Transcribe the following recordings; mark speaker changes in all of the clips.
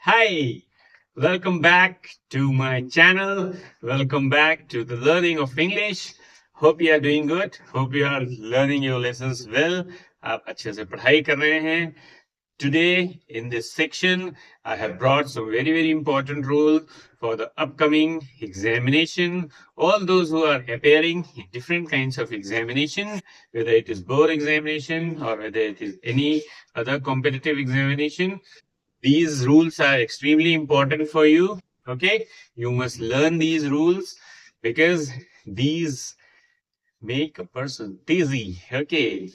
Speaker 1: Hi, welcome back to my channel. Welcome back to the learning of English. Hope you are doing good. Hope you are learning your lessons well. आप अच्छे से पढ़ाई कर रहे हैं. Today, in this section, I have brought some very important rules for the upcoming examination. All those who are appearing in different kinds of examination, whether it is board examination or whether it is any other competitive examination, these rules are extremely important for you. Okay, you must learn these rules because these make a person dizzy. Okay,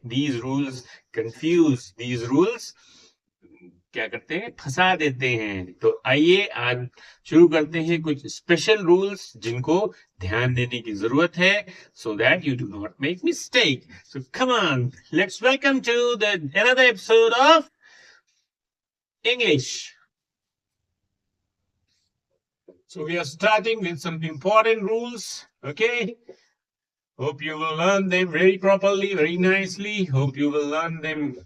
Speaker 1: these rules confuse. These rules क्या करते हैं, फंसा देते हैं. तो आइए आज शुरू करते हैं कुछ स्पेशल रूल्स जिनको ध्यान देने की जरूरत है, so that you do not make mistake. So come on, let's welcome to the another episode of English. So we are starting with some important rules. Okay. Hope you will learn them very properly, very nicely. Hope you will learn them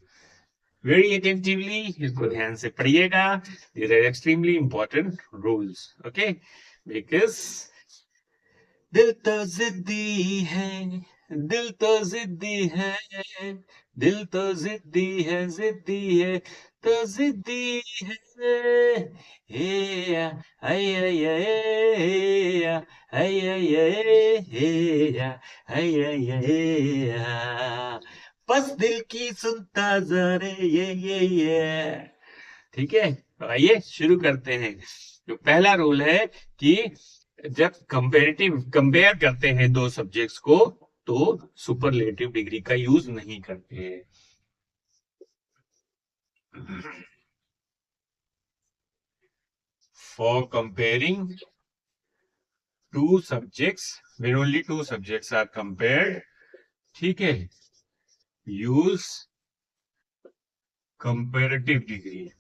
Speaker 1: very attentively. इसको ध्यान से पढ़िएगा. These are extremely important rules. Okay. Because दिल तो जिद्दी है, दिल तो जिद्दी है, दिल तो जिद्दी है, तो जिद्दी है. ए आई आई आई आई आई आई आई आई बस दिल की सुनता जरे ये. ठीक है, तो आइए शुरू करते हैं. तो पहला रूल है कि जब कंपेयर करते हैं दो सब्जेक्ट्स को तो सुपरलेटिव डिग्री का यूज नहीं करते हैं. For comparing two subjects, when only two subjects are compared, ठीक है, यूज कंपेरेटिव डिग्री.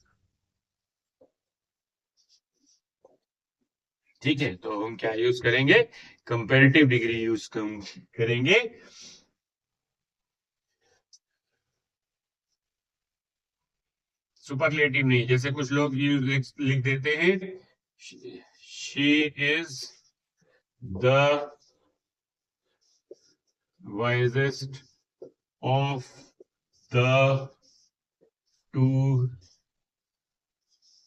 Speaker 1: ठीक है, तो हम क्या यूज करेंगे, कंपेरेटिव डिग्री यूज करेंगे. सुपरलेटिव नहीं. जैसे कुछ लोग लिख देते हैं, she is the wisest of the two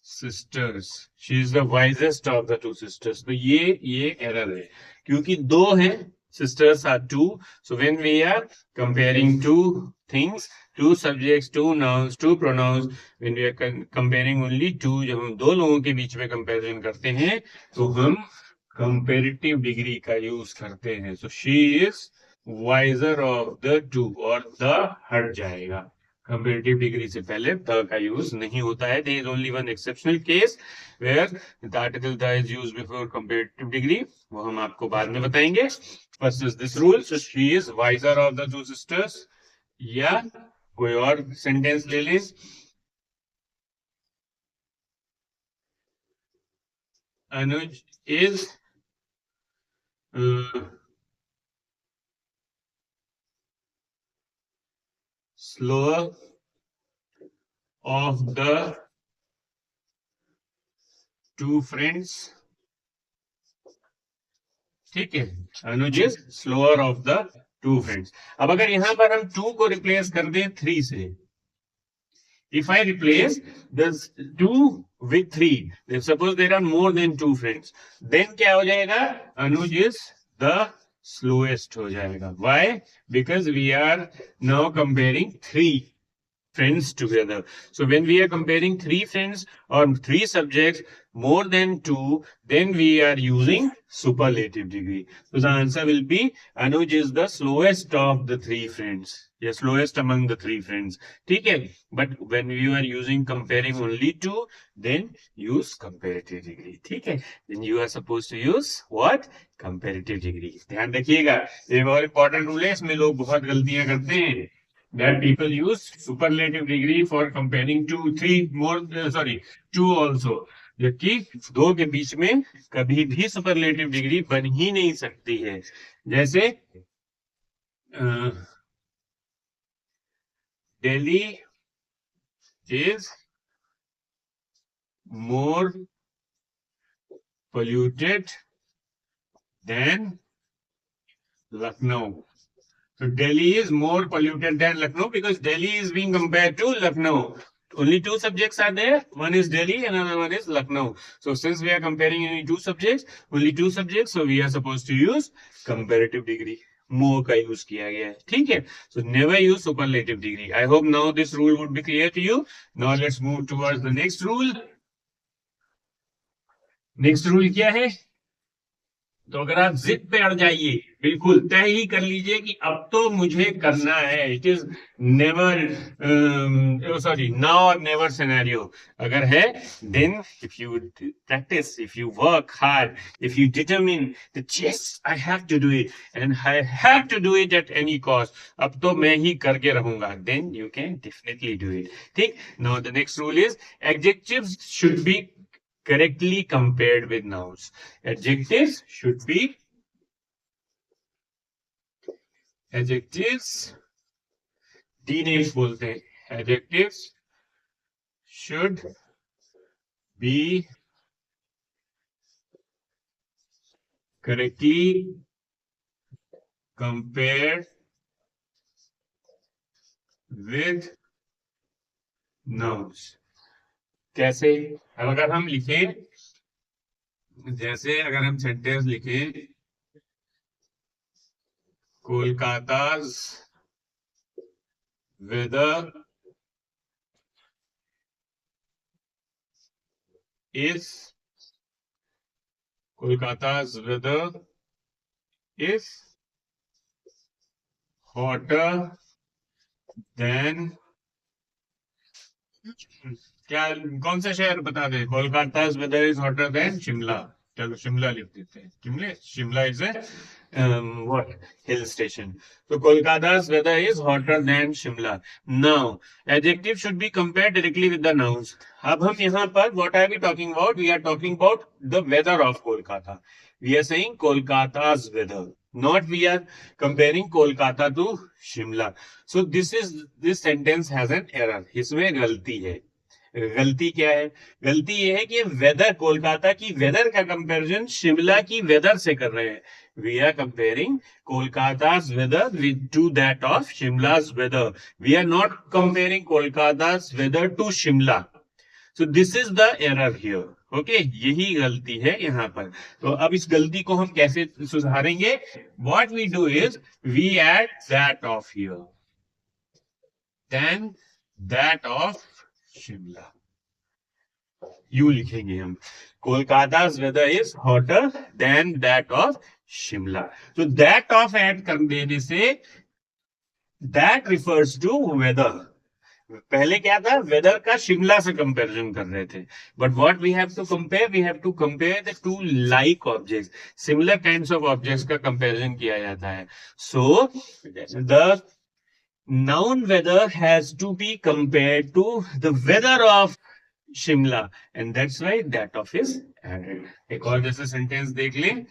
Speaker 1: sisters. She is the wisest of the two sisters. तो ये एरर है क्योंकि दो हैं, sisters are two. So when we are comparing two things, two subjects, two nouns, two pronouns, when we are comparing only two, जब हम दो लोगों के बीच में कंपैरिजन करते हैं तो हम कंपेरेटिव डिग्री का यूज करते हैं. So she is wiser of the two, और the हट जाएगा. कंपेरेटिव डिग्री से पहले द का यूज नहीं होता है. There is only one exceptional case where the article the is used before comparative degree. वो हम आपको बाद में बताएंगे. First is this rule, so she is wiser of the two sisters. या कोई और सेंटेंस ले लें. Anuj is slower of the two friends. ठीक है, Anuj is slower of the two friends. अब अगर यहां पर हम टू को रिप्लेस कर दें थ्री से, if I replace this two with three, then suppose there are more than two friends, then क्या हो जाएगा, अनुज is the slowest हो जाएगा. Why? Because we are now comparing three friends together. So when we are comparing three friends or three subjects more than two, then we are using superlative degree. So the answer will be Anuj is the slowest of the three friends. Yes, slowest among the three friends. ठीक है. But when you are using comparing only two, then use comparative degree. ठीक है. Then you are supposed to use what? Comparative degree. ध्यान रखिएगा, ये बहुत important rule है. इसमें लोग बहुत गलतियां करते हैं. That people use superlative degree for comparing two also. जबकि दो के बीच में कभी भी सुपरलेटिव डिग्री बन ही नहीं सकती है. जैसे Delhi is more polluted than Lucknow. So Delhi is more polluted than Lucknow because Delhi is being compared to Lucknow. Only two subjects are there. One is Delhi, another one is Lucknow. So since we are comparing only two subjects, so we are supposed to use comparative degree. More का use किया गया है, ठीक है? So never use superlative degree. I hope now this rule would be clear to you. Now let's move towards the next rule. Next rule क्या है? तो अगर आप जिद पे अड़ जाइए, बिल्कुल तय ही कर लीजिए कि अब तो मुझे करना है, it is never sorry now और नेवर सिनेरियो अगर है, then if you practice, if you work hard, if you determine that yes I have to do it and I have to do it at any cost, अब तो मैं ही करके रहूंगा, then you can definitely do it, ठीक? Now the next rule is adjectives should be correctly compared with nouns. Adjectives should be D-names बोलते हैं. Adjectives should be correctly compared with nouns. कैसे? अब अगर हम लिखें, जैसे अगर हम सेंटेंस लिखें, कोलकाता's weather is hotter than, क्या कौन सा शहर बता दे? कोलकाता's weather is hotter than Shimla. चलो शिमला लिख देते हैं. Shimla is a what hill station. So Kolkata's weather is hotter than Shimla. Now adjective should be compared directly with the nouns. अब हम यहाँ पर what are we talking about? We are talking about the weather of Kolkata. We are saying Kolkata's weather. Not we are comparing Kolkata to Shimla. So this sentence has an error. इसमें गलती है. गलती क्या है? गलती ये है कि वेदर, कोलकाता की वेदर का कंपैरिजन शिमला की वेदर से कर रहे हैं. We are comparing Kolkata's weather to that of Shimla's weather. We are not comparing Kolkata's weather to Shimla. So this is the error here. Okay, यही गलती है यहाँ पर. तो अब इस गलती को हम कैसे सुधारेंगे? What we do is we add that of here, then that of Shimla. You लिखेंगे हम, कोलकाता's weather is hotter than that of Shimla. तो that of ऐड कर देने से that refers to weather. पहले क्या था? वेदर का शिमला से कंपैरिजन कर रहे थे. But what we have to compare? We have to compare the two like objects, similar kinds of objects का कंपैरिजन किया जाता है. So the noun weather has to be compared to the weather of Shimla, and that's why that of is added. एक और जैसे sentence देख लें.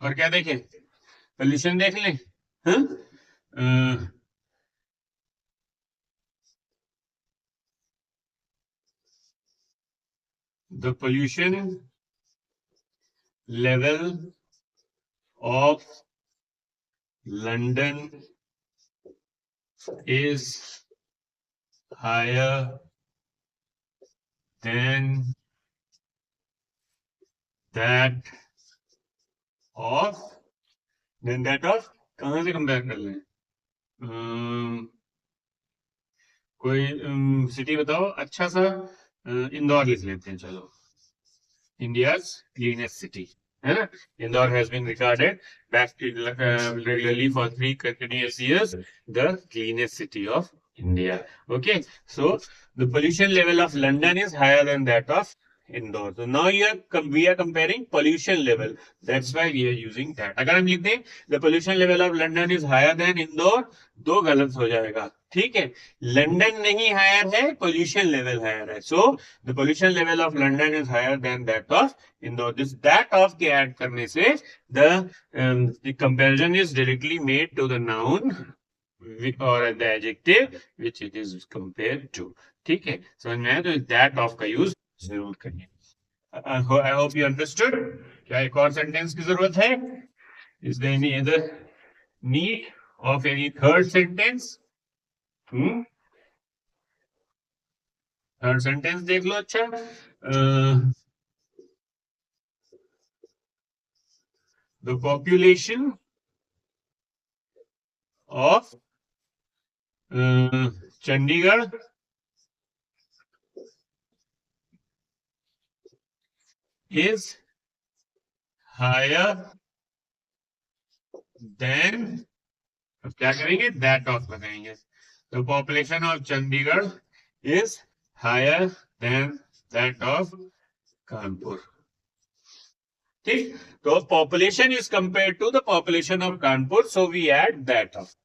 Speaker 1: और क्या देखें? पोल्यूशन देख लें. The pollution level of London is higher than that of कहां से कंपेयर कर लें? कोई सिटी बताओ अच्छा सा. इंदौर लिख लेते हैं. चलो, इंडियाज क्लीनेस्ट सिटी है ना. Indore has been recorded regularly for 3 continuous years the cleanest city of India. Okay, so the pollution level of London is higher than that of Indore. So now we are comparing pollution level. That's why we are using that. अगर हम लिखते हैं the pollution level of London is higher than Indore, दो गलत हो जाएगा. ठीक है, लंदन नहीं हायर है, पोल्यूशन लेवल हायर है. So the pollution level of London is higher than that of Indore. This that of के ऐड करने से the comparison is directly made to the noun और the adjective which it is compared to. ठीक है, समझ में आया? तो दैट ऑफ का यूज जरूर करिए. I hope you understood. क्या एक और सेंटेंस की जरूरत है? Is there any other need of any third sentence? Third sentence देख लो. अच्छा, the population of Chandigarh is higher than, अब क्या करेंगे? दैट ऑफ लगाएंगे. The population of Chandigarh is higher than that of Kanpur. ठीक, तो population is compared to the population of Kanpur, so we add that of.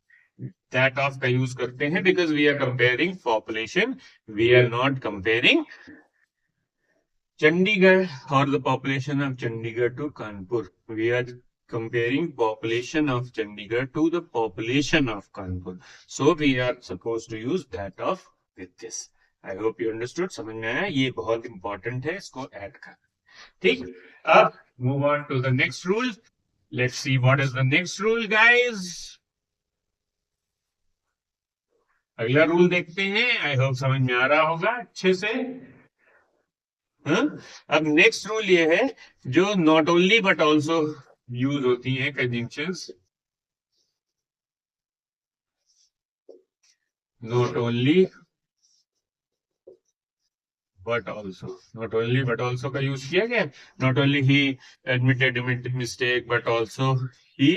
Speaker 1: That of का use करते हैं because we are comparing population, we are not comparing Chandigarh or the population of Chandigarh to Kanpur. We are comparing population of Chandigarh to the population of Kanpur. So we are supposed to use that of with this. I hope you understood. समझ में आया? ये बहुत important है, इसको add कर. ठीक, अब move on to the next rule. Let's see what is the next rule, guys. अगला रूल देखते हैं. आई होप समझ में आ रहा होगा अच्छे से. हाँ? अब नेक्स्ट रूल ये है जो not only but also use होती है conjunctions. Not only but also, not only but also का यूज किया गया. Not only he admitted mistake but also he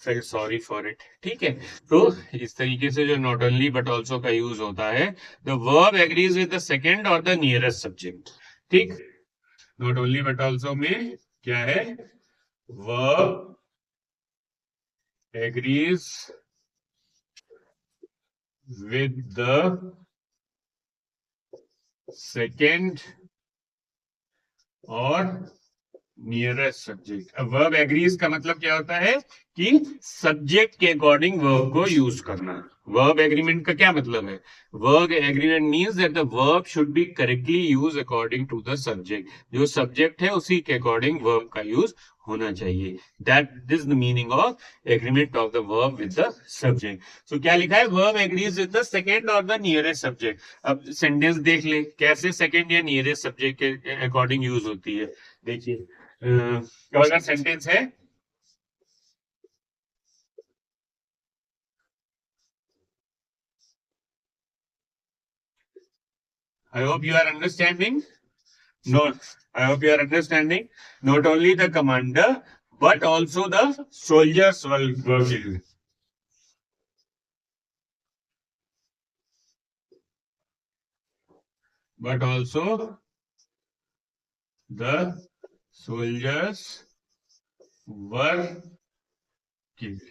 Speaker 1: felt sorry for it. ठीक है, तो इस तरीके से जो नॉट ओनली बट ऑल्सो का यूज होता है, the verb agrees with the second और द नियरेस्ट सब्जेक्ट. ठीक, नॉट ओनली बट ऑल्सो में क्या है? Verb agrees with the second और नियरेस्ट सब्जेक्ट. अब वर्ब एग्रीज का मतलब क्या होता है कि सब्जेक्ट के अकॉर्डिंग वर्ब को यूज करना. वर्ब एग्रीमेंट का क्या मतलब है? Verb agreement means that the verb should be correctly use according to the subject. जो सब्जेक्ट है उसी के अकॉर्डिंग वर्ब का यूज होना चाहिए. That is the meaning of agreement of the verb with the subject. So क्या लिखा है? Verb agrees with the second और द नियरेस्ट सब्जेक्ट. अब सेंटेंस देख ले कैसे सेकेंड या नियरेस्ट सब्जेक्ट के अकॉर्डिंग यूज होती है. देखिए, अगर सेंटेंस है I hope you are understanding. No, I hope you are understanding. Not only the commander, but also the soldiers were killed. But also the soldiers were killed.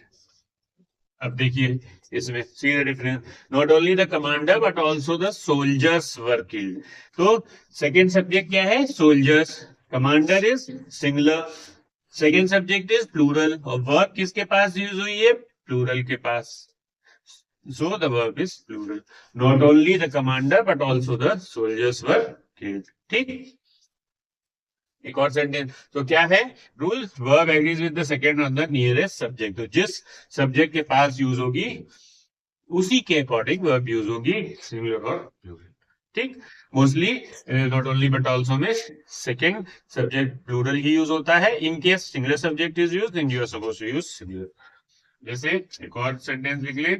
Speaker 1: अब देखिए इसमें see the difference. Not only the commander but also the soldiers were killed. तो second subject क्या है? Soldiers. Commander is singular, second subject is plural, और verb किसके पास use हुई है? प्लूरल के पास. So the verb is plural. Not only the commander but also the soldiers were killed. ठीक, एक और सेंटेंस. तो क्या है rule? Verb agrees with the second on the nearest subject. तो जिस सब्जेक्ट के पास यूज होगी उसी के अकॉर्डिंग वर्ब यूज होगी, सिंगुलर और प्लूरल. ठीक, mostly not only but also में सेकेंड सब्जेक्ट प्लूरल ही यूज होता है. In case singular subject is use then you are supposed to use singular. जैसे एक और सेंटेंस लिख ले.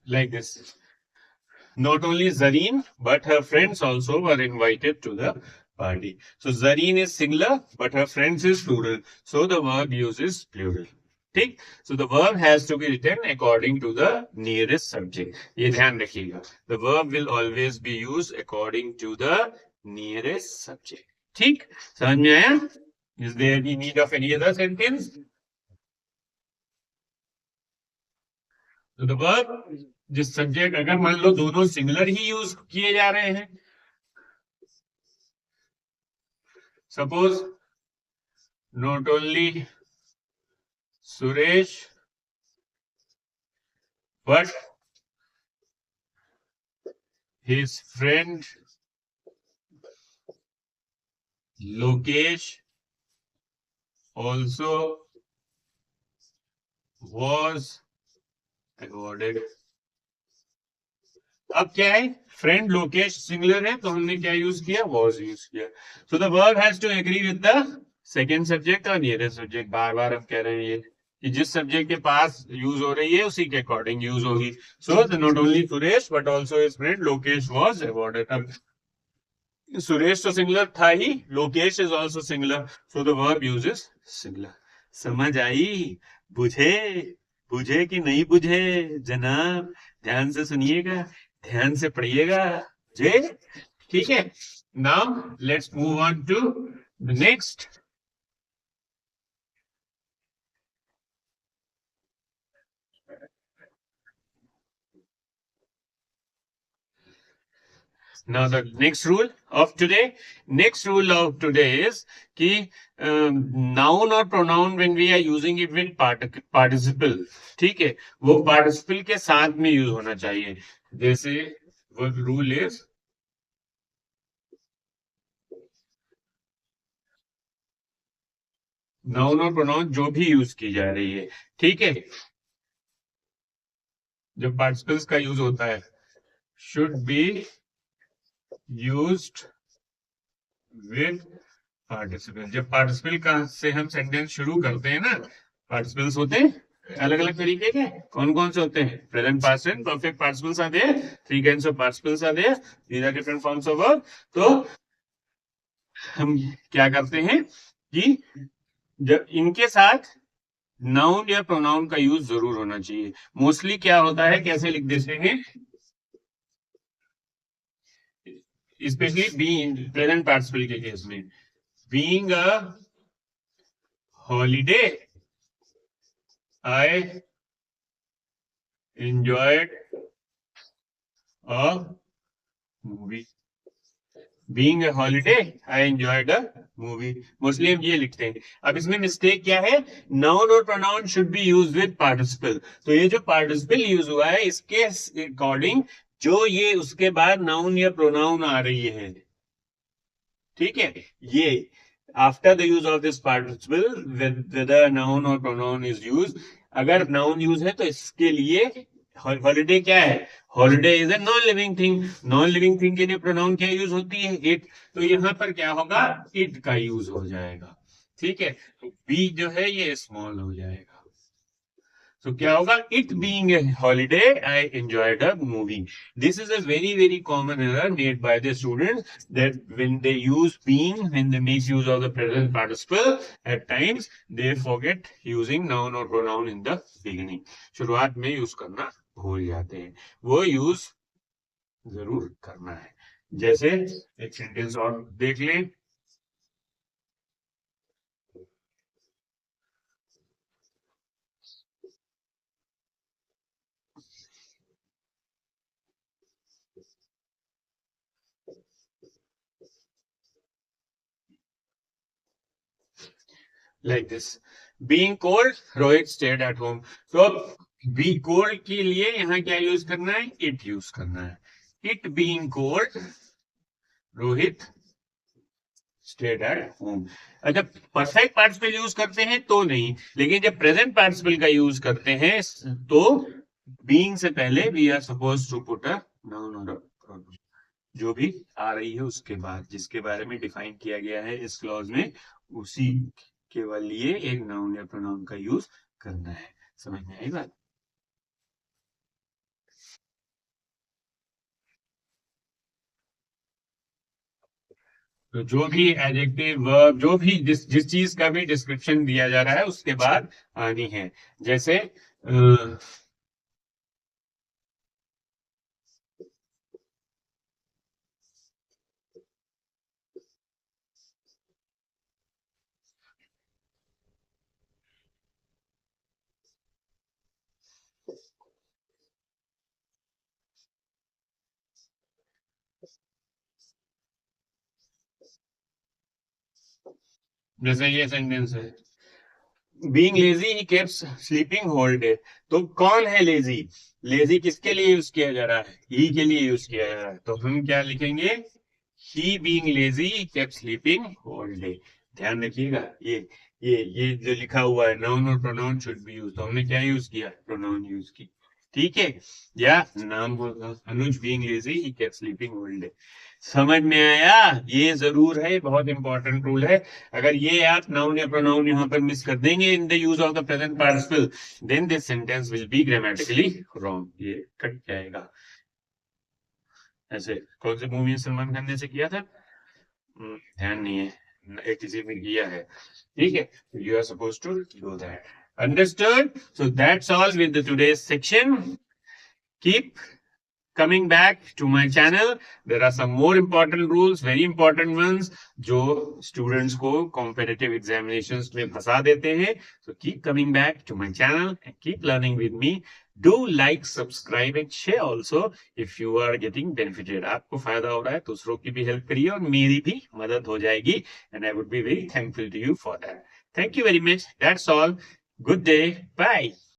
Speaker 1: Like this. Not only Zareen, but her friends also were invited to the party. So Zareen is singular, but her friends is plural. So the verb uses plural. ठीक. So the verb has to be written according to the nearest subject. ये ध्यान रखिएगा. The verb will always be used according to the nearest subject. ठीक. समझ में आया? Is there any need of any other sentence? So the verb, जिस subject अगर मान लो दोनों सिंगुलर ही यूज किए जा रहे हैं, suppose not only Suresh but his friend Lokesh also was awarded. अब क्या है, फ्रेंड लोकेश सिंगुलर है तो हमने क्या यूज किया, was यूज किया. So the verb has to agree with the second subject और नियरेस्ट सब्जेक्ट. बार बार हम कह रहे हैं ये कि जिस सब्जेक्ट के पास यूज हो रही है उसी के अकॉर्डिंग यूज होगी. So not only Suresh but also his friend Lokesh was awarded. अब सुरेश तो सिंगुलर था ही, Lokesh is also singular, so the verb uses singular. समझ आई? बुझे? बुझे कि नहीं बुझे जनाब? ध्यान से सुनिएगा, ध्यान से पढ़िएगा. जे ठीक है. Now let's move on to the next. Now the next rule of today is कि noun or pronoun when we are using it with participle, ठीक है, वो participle के साथ में यूज होना चाहिए. जैसे वो रूल is noun और pronoun जो भी यूज की जा रही है, ठीक है, जब participles का यूज होता है should be used with participle. जब participle का से हम सेंटेंस शुरू करते हैं ना, participles होते हैं अलग अलग तरीके के. कौन कौन से होते हैं? Present past tense, perfect participles आते हैं, थ्री काइंड्स ऑफ पार्टिसिपल्स आते हैं, these are different forms of verb. तो हम क्या करते हैं कि जब इनके साथ नाउन या प्रोनाउन का यूज जरूर होना चाहिए. मोस्टली क्या होता है, कैसे लिख देते हैं, स्पेशली बीइंग प्रेजेंट पार्टिसिपल के केस में, being a holiday I enjoyed a movie. Being a holiday I enjoyed a movie, mostly हम ये लिखते हैं. अब इसमें मिस्टेक क्या है, नाउन और pronoun should be used with participle. तो ये जो पार्टिसिपल यूज हुआ है इसके अकॉर्डिंग जो ये उसके बाद नाउन या प्रोनाउन आ रही है, ठीक है, ये after the use of this participle whether noun और प्रोनाउन इज यूज. अगर नाउन यूज है तो इसके लिए हॉलीडे क्या है, holiday is a non living thing. Non living thing के लिए प्रोनाउन क्या यूज होती है, इट. तो यहां पर क्या होगा, इट का यूज हो जाएगा, ठीक है. तो बी जो है ये स्मॉल हो जाएगा. So क्या होगा, it being a holiday, I enjoyed a movie. This is a very, very common error made by the students, that when they use being, when they make use of the present participle, at times they forget using noun or pronoun in the beginning. शुरुआत में use करना भूल जाते हैं, वो use जरूर करना है. जैसे एक सेंटेंस और देख लें. Like this, being cold, Rohit stayed at home. So be cold के लिए यहाँ क्या यूज करना है, it यूज करना है. It being cold, Rohit stayed at home. अच्छा, परफेक्ट पार्टिसिपल यूज करते हैं तो नहीं, लेकिन जब प्रेजेंट पार्टिसिपल का यूज करते हैं तो बीइंग से पहले we are suppose to put a noun और जो भी आ रही है उसके बाद जिसके बारे में डिफाइन किया गया है इस क्लॉज में, उसी केवल लिए एक नाउन या प्रोनाउन का यूज करना है। समझ में आई बात? तो जो भी एडजेक्टिव वर्ब जो भी जिस चीज का भी डिस्क्रिप्शन दिया जा रहा है उसके बाद आनी है। जैसे जैसे ये सेंटेंस है, बीइंग लेजी ही केप्स स्लीपिंग होल डे। तो कौन है लेजी? लेजी किसके लिए यूज किया जा रहा है? ही के लिए यूज किया जा रहा है, तो हम क्या लिखेंगे? He being lazy kept sleeping whole day. ध्यान रखिएगा, ये जो लिखा हुआ है नाउन और प्रोनाउन शुड बी यूज, तो हमने क्या यूज किया? प्रोनाउन यूज की। ठीक है, या नाम बोलना, Anuj being lazy he kept sleeping whole day. समझ में आया? ये जरूर है, बहुत इंपॉर्टेंट रूल है। अगर ये आप नाउन या प्रोनाउन यहां पर मिस कर देंगे in the use of the present participle, then this sentence will be grammatically wrong, ये कट जाएगा। ऐसे कौन सी मूवी सलमान खान ने से किया था? ध्यान नहीं है, किसी ने किया है। ठीक है, you are suppose to do that. Understood? So that's all with the today's section. Keep coming back to my channel. There are some more important rules, very important ones, जो students को competitive examinations में फंसा देते हैं. So keep coming back to my channel and keep learning with me. Do like, subscribe and share also if you are getting benefited. आपको फायदा हो रहा है, दूसरों की भी हेल्प करिए और मेरी भी मदद हो जाएगी, and I would be very thankful to you for that. Thank you very much. That's all. Good day. Bye.